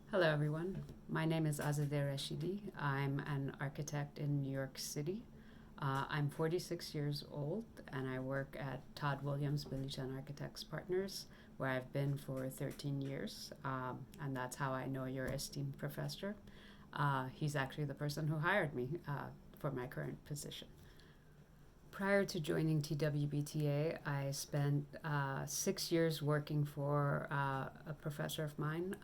Hello, everyone. My name is Azadeh Rashidi. I'm an architect in New York City. I'm 46 years old and I work at Todd Williams Billie Architects Partners, where I've been for 13 years. And that's how I know your esteemed professor. He's actually the person who hired me for my current position. Prior to joining TWBTA, I spent 6 years working for a professor of mine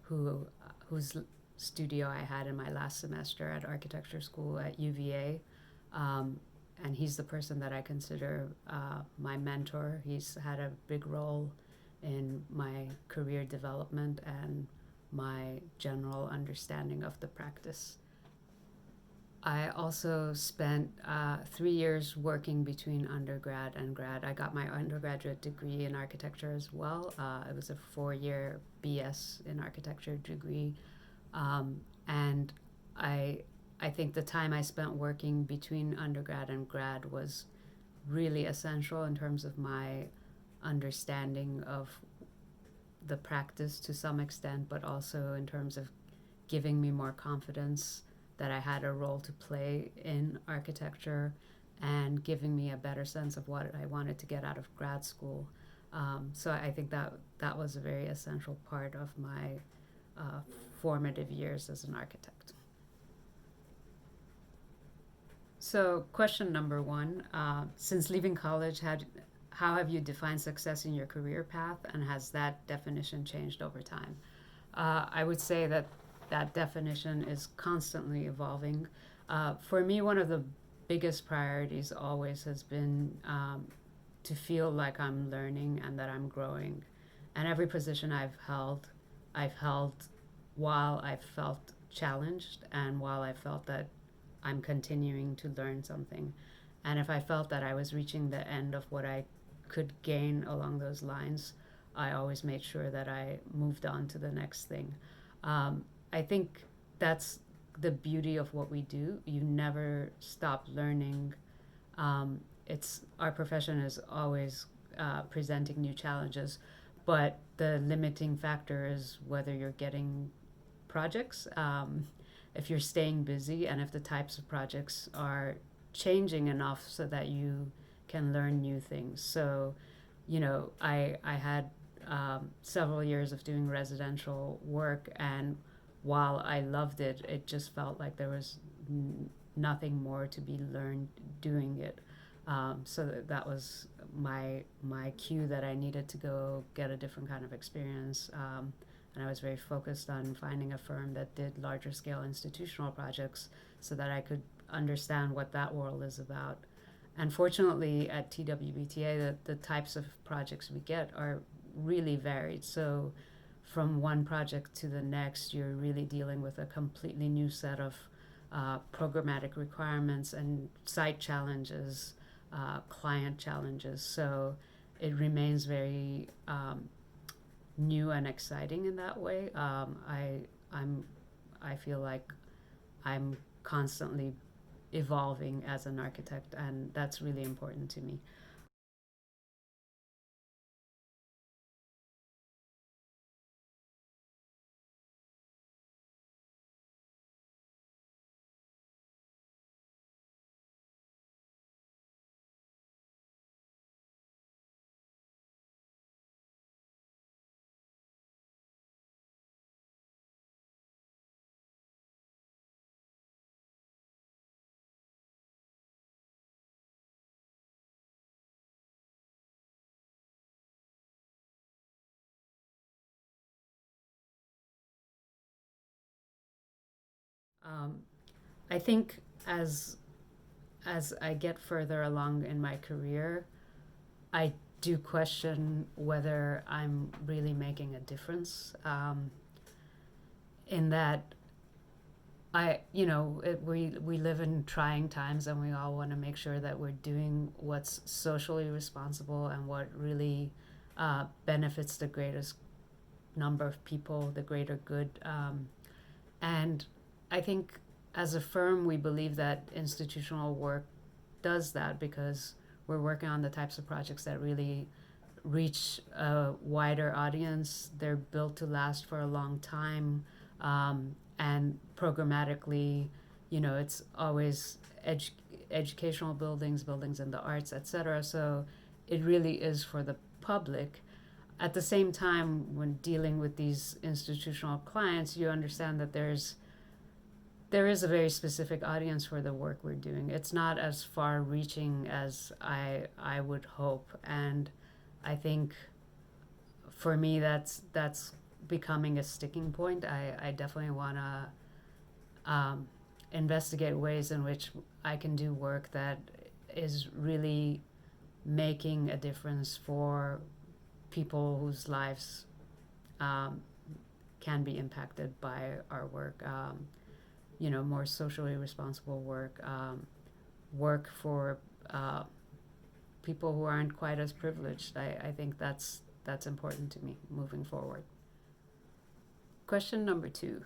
who whose studio I had in my last semester at architecture school at UVA. Um, and he's the person that I consider my mentor. He's had a big role in my career development and my general understanding of the practice. I also spent 3 years working between undergrad and grad. I got my undergraduate degree in architecture as well. It was a 4 year BS in architecture degree. And I, I think the time I spent working between undergrad and grad was really essential in terms of my understanding of the practice to some extent, but also in terms of giving me more confidence that I had a role to play in architecture and giving me a better sense of what I wanted to get out of grad school. So I think that was a very essential part of my uh, formative years as an architect. So, question number one: since leaving college, how have you defined success in your career path, and has that definition changed over time? I would say that that definition is constantly evolving. For me, one of the biggest priorities always has been to feel like I'm learning and that I'm growing. And every position I've held while I've felt challenged and while I felt that I'm continuing to learn something. And if I felt that I was reaching the end of what I could gain along those lines, I always made sure that I moved on to the next thing. I think that's the beauty of what we do. You never stop learning. It's our profession is always presenting new challenges, but the limiting factor is whether you're getting projects, if you're staying busy, and if the types of projects are changing enough so that you can learn new things. So, I had several years of doing residential work, and while I loved it, it just felt like there was nothing more to be learned doing it. So that was my cue that I needed to go get a different kind of experience. And I was very focused on finding a firm that did larger scale institutional projects so that I could understand what that world is about. And fortunately, at TWBTA, the types of projects we get are really varied. So, from one project to the next, you're really dealing with a completely new set of programmatic requirements and site challenges, client challenges. So, it remains very new and exciting in that way. I'm I feel like I'm constantly evolving as an architect, and that's really important to me. Um, I think as I get further along in my career, I do question whether I'm really making a difference. In that we live in trying times, and we all want to make sure that we're doing what's socially responsible and what really benefits the greatest number of people, the greater good. And I think as a firm, we believe that institutional work does that because we're working on the types of projects that really reach a wider audience. They're built to last for a long time, and programmatically, it's always educational buildings, buildings in the arts, etc. So it really is for the public. At the same time, when dealing with these institutional clients, you understand that there is a very specific audience for the work we're doing. It's not as far reaching as I would hope. And I think for me that's becoming a sticking point. I definitely want to investigate ways in which I can do work that is really making a difference for people whose lives can be impacted by our work. More socially responsible work, work for people who aren't quite as privileged. I think that's important to me moving forward. Question number 2.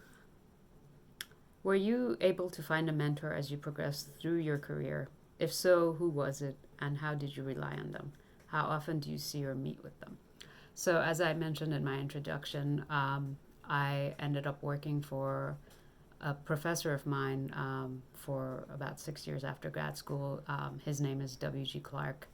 Were you able to find a mentor as you progressed through your career? If so, who was it, and how did you rely on them? How often do you see or meet with them? So as I mentioned in my introduction, I ended up working for a professor of mine for about 6 years after grad school. His name is W.G. Clark.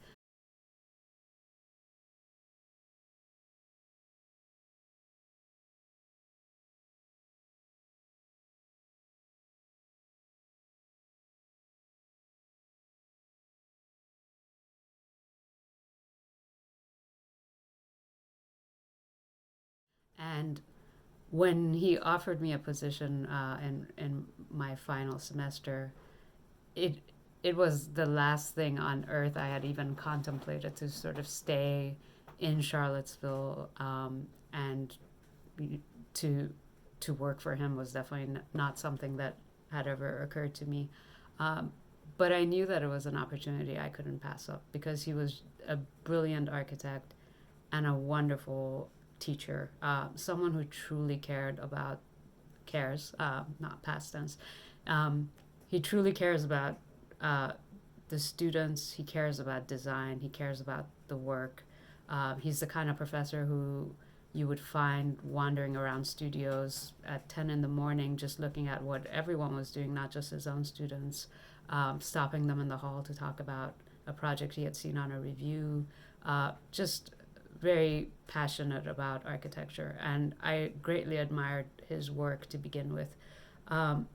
And when he offered me a position in my final semester, it it was the last thing on earth I had even contemplated, to sort of stay in Charlottesville, and to work for him was definitely not something that had ever occurred to me. Um, but I knew that it was an opportunity I couldn't pass up, because he was a brilliant architect and a wonderful teacher, someone who truly cares, not past tense. He truly cares about uh, the students. He cares about design. He cares about the work. He's the kind of professor who you would find wandering around studios at 10 in the morning, just looking at what everyone was doing, not just his own students, stopping them in the hall to talk about a project he had seen on a review, just very passionate about architecture. And I greatly admired his work to begin with. Um,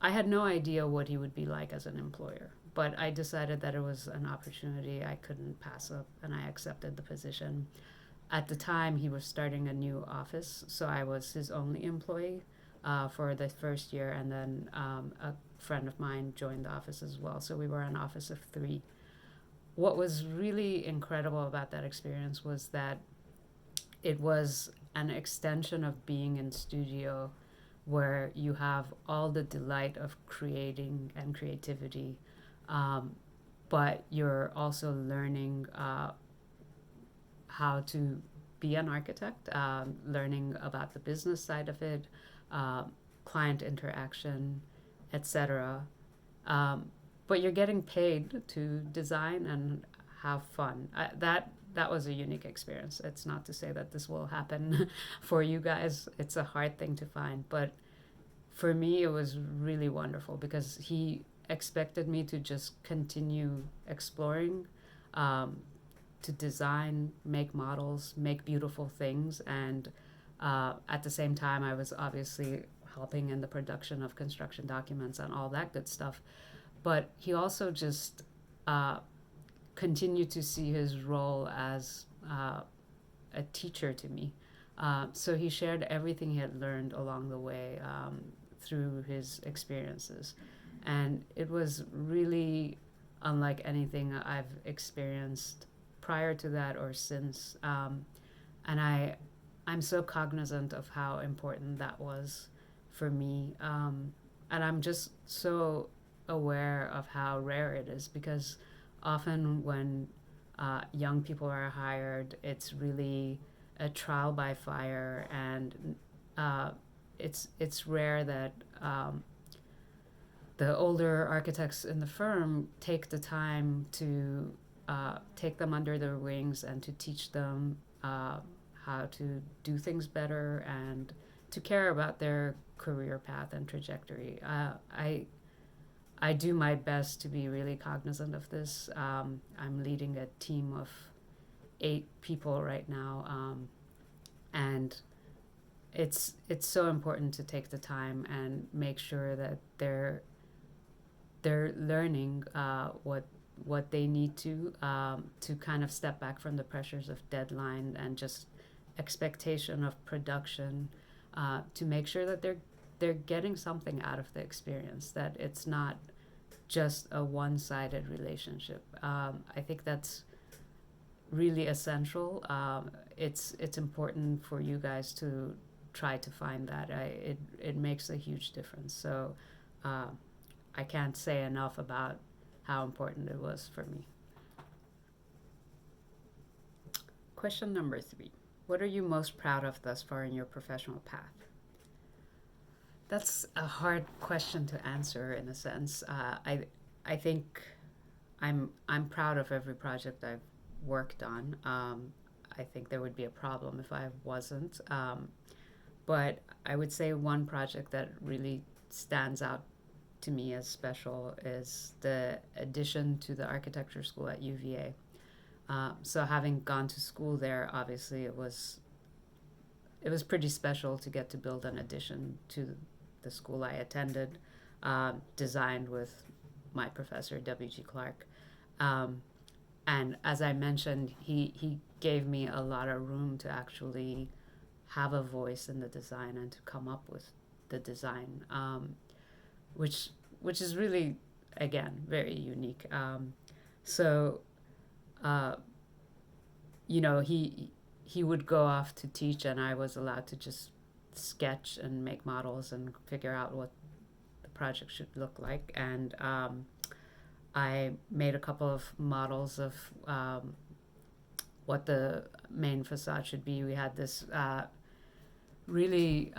I had no idea what he would be like as an employer, but I decided that it was an opportunity I couldn't pass up, and I accepted the position. At the time, he was starting a new office, so I was his only employee for the first year, and then a friend of mine joined the office as well. So we were an office of 3. What was really incredible about that experience was that it was an extension of being in studio, where you have all the delight of creating and creativity, um, but you're also learning how to be an architect, learning about the business side of it, client interaction, etc. But you're getting paid to design and have fun. That was a unique experience. It's not to say that this will happen for you guys. It's a hard thing to find, but for me, it was really wonderful, because he expected me to just continue exploring, um, to design, make models, make beautiful things, and at the same time, I was obviously helping in the production of construction documents and all that good stuff. But he also just uh, continued to see his role as a teacher to me. So he shared everything he had learned along the way, through his experiences. And it was really unlike anything I've experienced prior to that or since. And I'm so cognizant of how important that was for me. And I'm just so aware of how rare it is, because often when young people are hired, it's really a trial by fire, and uh, it's rare that the older architects in the firm take the time to take them under their wings and to teach them how to do things better and to care about their career path and trajectory. I do my best to be really cognizant of this. I'm leading a team of 8 people right now, and it's so important to take the time and make sure that they're learning what they need to kind of step back from the pressures of deadline and just expectation of production, to make sure that they're getting something out of the experience, that it's not just a one-sided relationship. I think that's really essential. It's important for you guys to try to find that. It makes a huge difference. So I can't say enough about how important it was for me. Question number 3. What are you most proud of thus far in your professional path? That's a hard question to answer in a sense. I think I'm proud of every project I've worked on. I think there would be a problem if I wasn't. But I would say one project that really stands out to me as special is the addition to the architecture school at UVA. So having gone to school there, obviously it was pretty special to get to build an addition to the school I attended, designed with my professor, W.G. Clark. And as I mentioned, he gave me a lot of room to actually have a voice in the design and to come up with the design, which is really, again, very unique. So, he would go off to teach, and I was allowed to just sketch and make models and figure out what the project should look like. And I made a couple of models of what the main facade should be. We had this really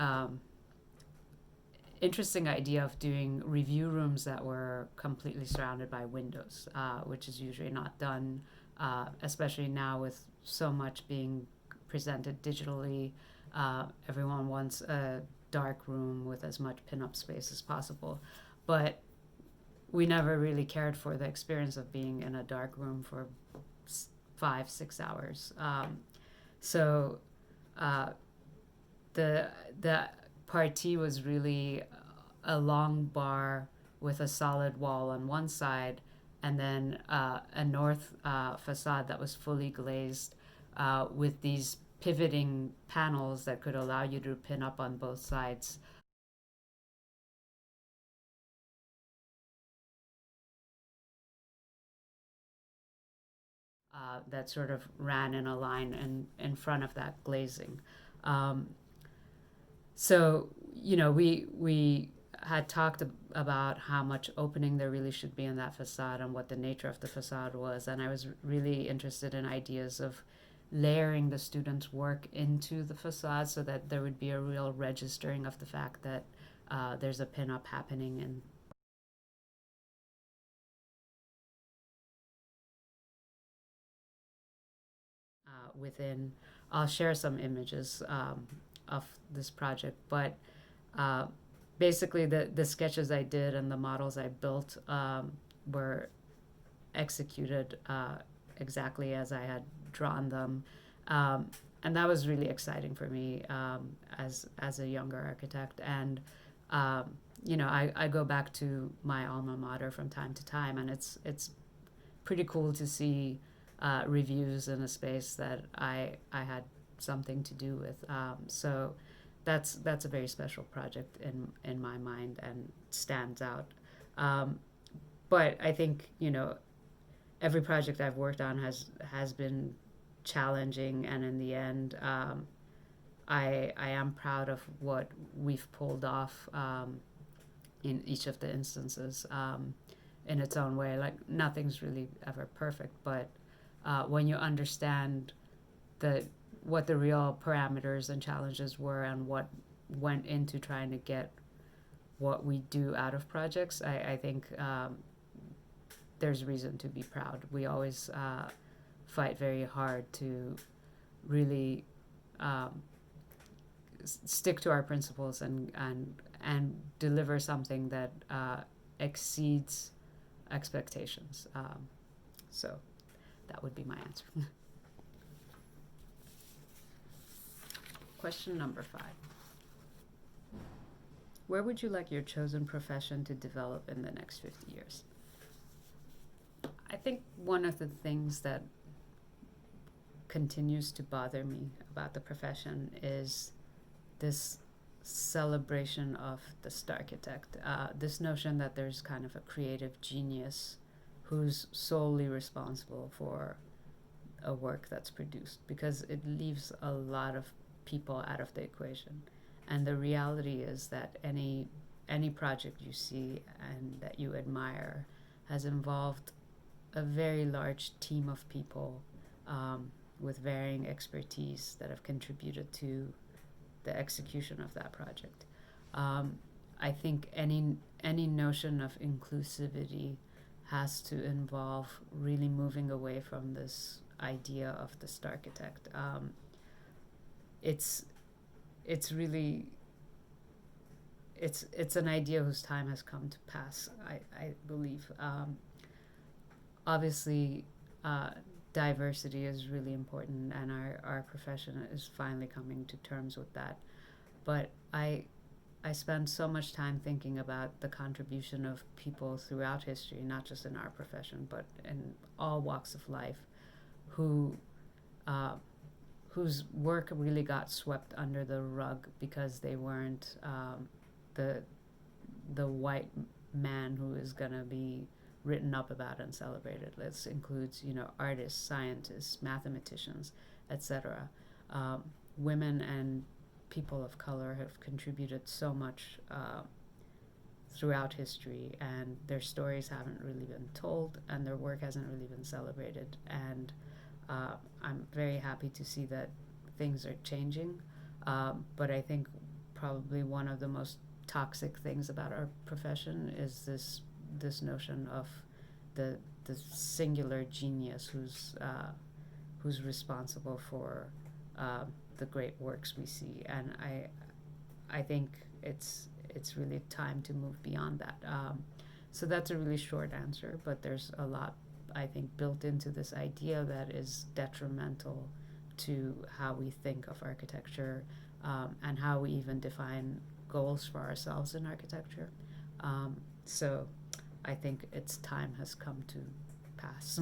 interesting idea of doing review rooms that were completely surrounded by windows, which is usually not done, especially now with so much being presented digitally. Everyone wants a dark room with as much pinup space as possible. But we never really cared for the experience of being in a dark room for 5-6 hours. So the partie was really a long bar with a solid wall on one side, and then a north facade that was fully glazed, with these pivoting panels that could allow you to pin up on both sides. That sort of ran in a line in front of that glazing. So, we had talked about how much opening there really should be in that facade and what the nature of the facade was. And I was really interested in ideas of layering the students' work into the facade so that there would be a real registering of the fact that there's a pinup happening in within. I'll share some images of this project, but basically the sketches I did and the models I built were executed exactly as I had drawn them. And that was really exciting for me as a younger architect. And I go back to my alma mater from time to time, and it's pretty cool to see reviews in a space that I had something to do with. So that's a very special project in my mind and stands out. But I think every project I've worked on has been challenging, and in the end, I am proud of what we've pulled off in each of the instances, in its own way. Like, nothing's really ever perfect, but when you understand what the real parameters and challenges were and what went into trying to get what we do out of projects, I think there's reason to be proud. We always fight very hard to really stick to our principles and deliver something that exceeds expectations. So that would be my answer. Question number 5. Where would you like your chosen profession to develop in the next 50 years? I think one of the things that continues to bother me about the profession is this celebration of the architect, this notion that there's kind of a creative genius who's solely responsible for a work that's produced, because it leaves a lot of people out of the equation. And the reality is that any project you see and that you admire has involved a very large team of people with varying expertise that have contributed to the execution of that project. I think any notion of inclusivity has to involve really moving away from this idea of the architect. It's really it's an idea whose time has come to pass, I believe. Obviously, diversity is really important, and our profession is finally coming to terms with that. But I spend so much time thinking about the contribution of people throughout history, not just in our profession, but in all walks of life, whose work really got swept under the rug because they weren't the white man who is going to be written up about and celebrated. This includes, artists, scientists, mathematicians, etc. Women and people of color have contributed so much throughout history, and their stories haven't really been told, and their work hasn't really been celebrated. And I'm very happy to see that things are changing, but I think probably one of the most toxic things about our profession is this notion of the singular genius who's responsible for the great works we see. And I think it's really time to move beyond that. So that's a really short answer, but there's a lot, I think, built into this idea that is detrimental to how we think of architecture, and how we even define goals for ourselves in architecture. So I think its time has come to pass.